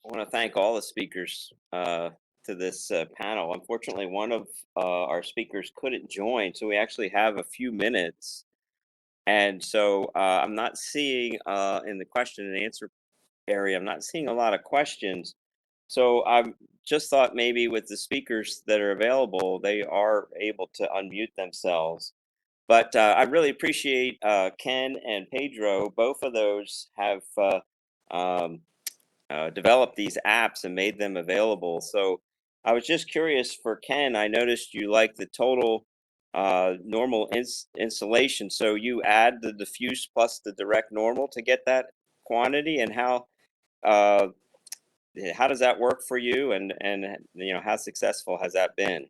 I want to thank all the speakers to this panel. Unfortunately, one of our speakers couldn't join, so we actually have a few minutes. And so I'm not seeing in the question and answer area, I'm not seeing a lot of questions. So I just thought maybe with the speakers that are available, they are able to unmute themselves. But I really appreciate Ken and Pedro. Both of those have um, developed these apps and made them available. So I was just curious for Ken. I noticed you like the total normal installation. So you add the diffuse plus the direct normal to get that quantity, and uh, how does that work for you? And how successful has that been?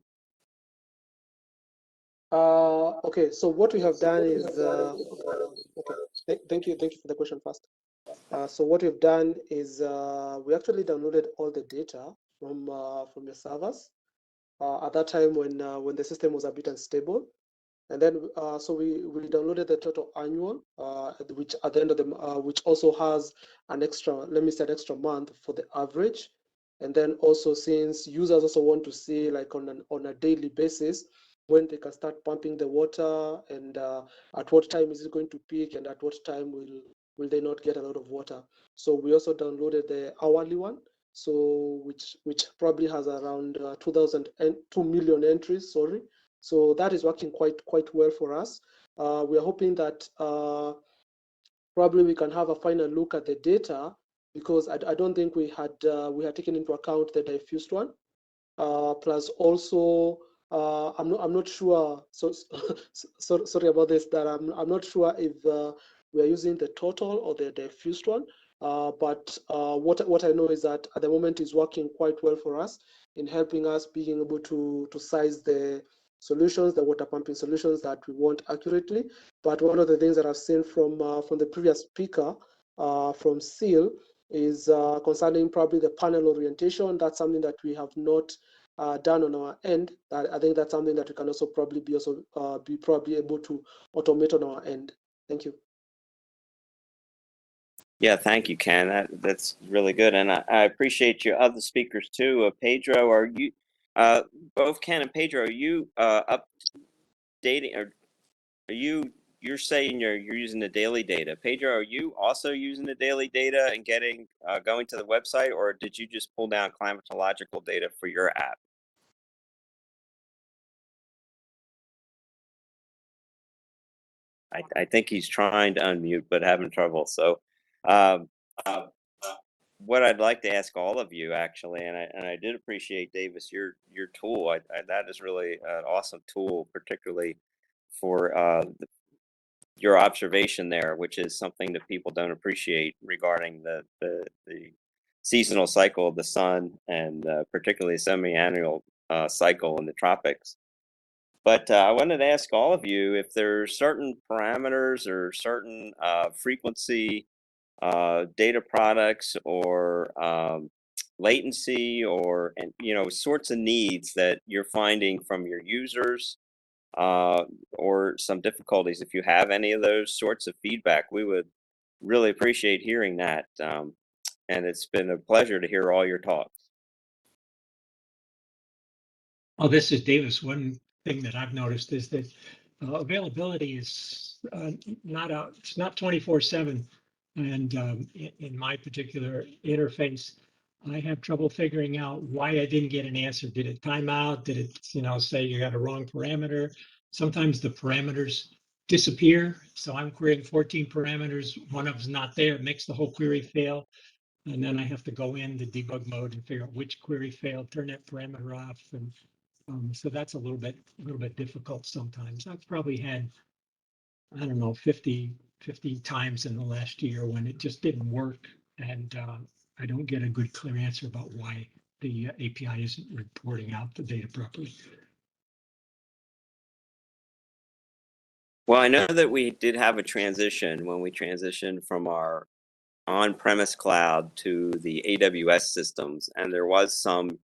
Okay, so what we have done is, okay, thank you for the question first. So what we've done is we actually downloaded all the data from your servers at that time when the system was a bit unstable, and then so we downloaded the total annual, which at the end of the which also has an extra, let me say, an extra month for the average, and then also since users also want to see like on a daily basis when they can start pumping the water and at what time is it going to peak and at what time will they not get a lot of water. So we also downloaded the hourly one, so which probably has around 2 million entries, sorry. So that is working quite well for us. We are hoping that probably we can have a final look at the data, because I don't think we had taken into account the diffused one. Plus also I'm not sure. So sorry about this. That I'm not sure if we are using the total or the diffused one. But what I know is that at the moment is working quite well for us in helping us being able to size the solutions, the water pumping solutions that we want accurately. But one of the things that I've seen from the previous speaker from SEAL is concerning probably the panel orientation. That's something that we have not done on our end. I think that's something that we can also probably be probably able to automate on our end. Thank you. Yeah, thank you, Ken. That's really good, and I appreciate your other speakers too. Pedro, are you uh, both Ken and Pedro? Are you updating, or are you're saying you're using the daily data? Pedro, are you also using the daily data and getting going to the website, or did you just pull down climatological data for your app? I think he's trying to unmute but having trouble. So. Um, what I'd like to ask all of you actually, and I did appreciate Davis your tool. That is really an awesome tool, particularly for your observation there, which is something that people don't appreciate regarding the seasonal cycle of the sun and particularly semi-annual cycle in the tropics. But I wanted to ask all of you if there's certain parameters or certain frequency data products or latency or sorts of needs that you're finding from your users or some difficulties. If you have any of those sorts of feedback, we would really appreciate hearing that. And it's been a pleasure to hear all your talks. Oh, this is Davis. One thing that I've noticed is that availability is it's not 24/7. And in my particular interface, I have trouble figuring out why I didn't get an answer. Did it time out? Did it, say you got a wrong parameter? Sometimes the parameters disappear. So I'm querying 14 parameters. One of them's not there. It makes the whole query fail. And then I have to go in the debug mode and figure out which query failed, turn that parameter off. And so that's a little bit difficult sometimes. I've probably had, I don't know, 50 times in the last year when it just didn't work, and I don't get a good clear answer about why the API isn't reporting out the data properly. Well, I know that we did have a transition when we transitioned from our on-premise cloud to the AWS systems, and there was some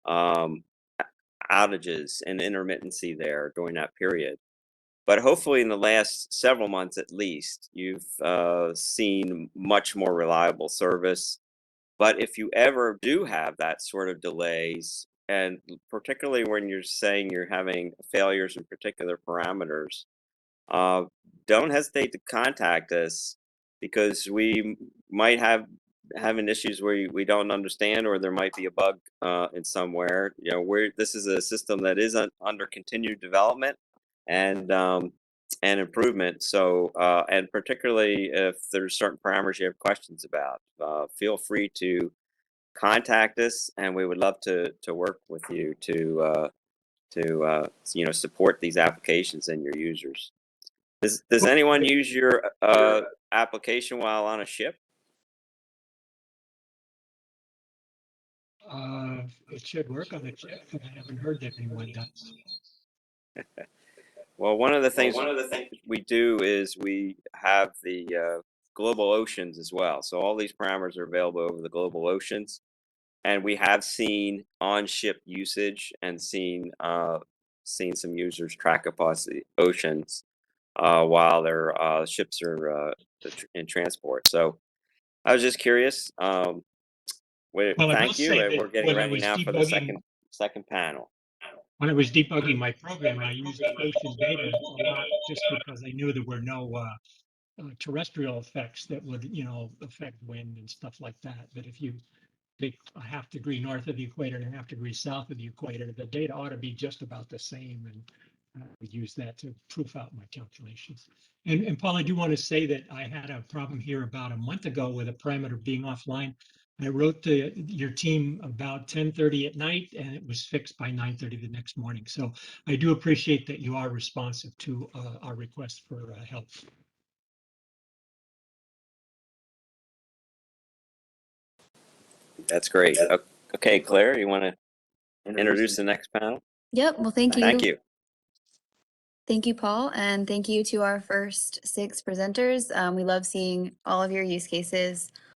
um, outages and intermittency there during that period. But hopefully, in the last several months at least, you've seen much more reliable service. But if you ever do have that sort of delays, and particularly when you're saying you're having failures in particular parameters, uh, don't hesitate to contact us, because we might have having issues where we don't understand, or there might be a bug in somewhere. You know, where this is a system that is under continued development and improvement. So, and particularly if there's certain parameters you have questions about, feel free to contact us, and we would love to work with you to support these applications and your users. Does anyone use your application while on a ship? It should work on the chip, but I haven't heard that anyone does. Well, one of the things we do is we have the global oceans as well. So all these parameters are available over the global oceans, and we have seen on-ship usage and seen some users track across the oceans while their ships are in transport. So I was just curious. Well, I will Thank you. say And that we're getting when I ready was now for the debugging, second panel. when I was debugging my program, I used ocean data a lot just because I knew there were no terrestrial effects that would, affect wind and stuff like that. But if you take a half degree north of the equator and a half degree south of the equator, the data ought to be just about the same. And I would use that to proof out my calculations. And Paul, I do want to say that I had a problem here about a month ago with a parameter being offline. I wrote to your team about 10:30 at night, and it was fixed by 9:30 the next morning. So I do appreciate that you are responsive to our request for help. That's great. Okay, Claire, you want to introduce the next panel? Yep. Well, thank you. Thank you. Thank you, Paul, and thank you to our first 6 presenters. We love seeing all of your use cases,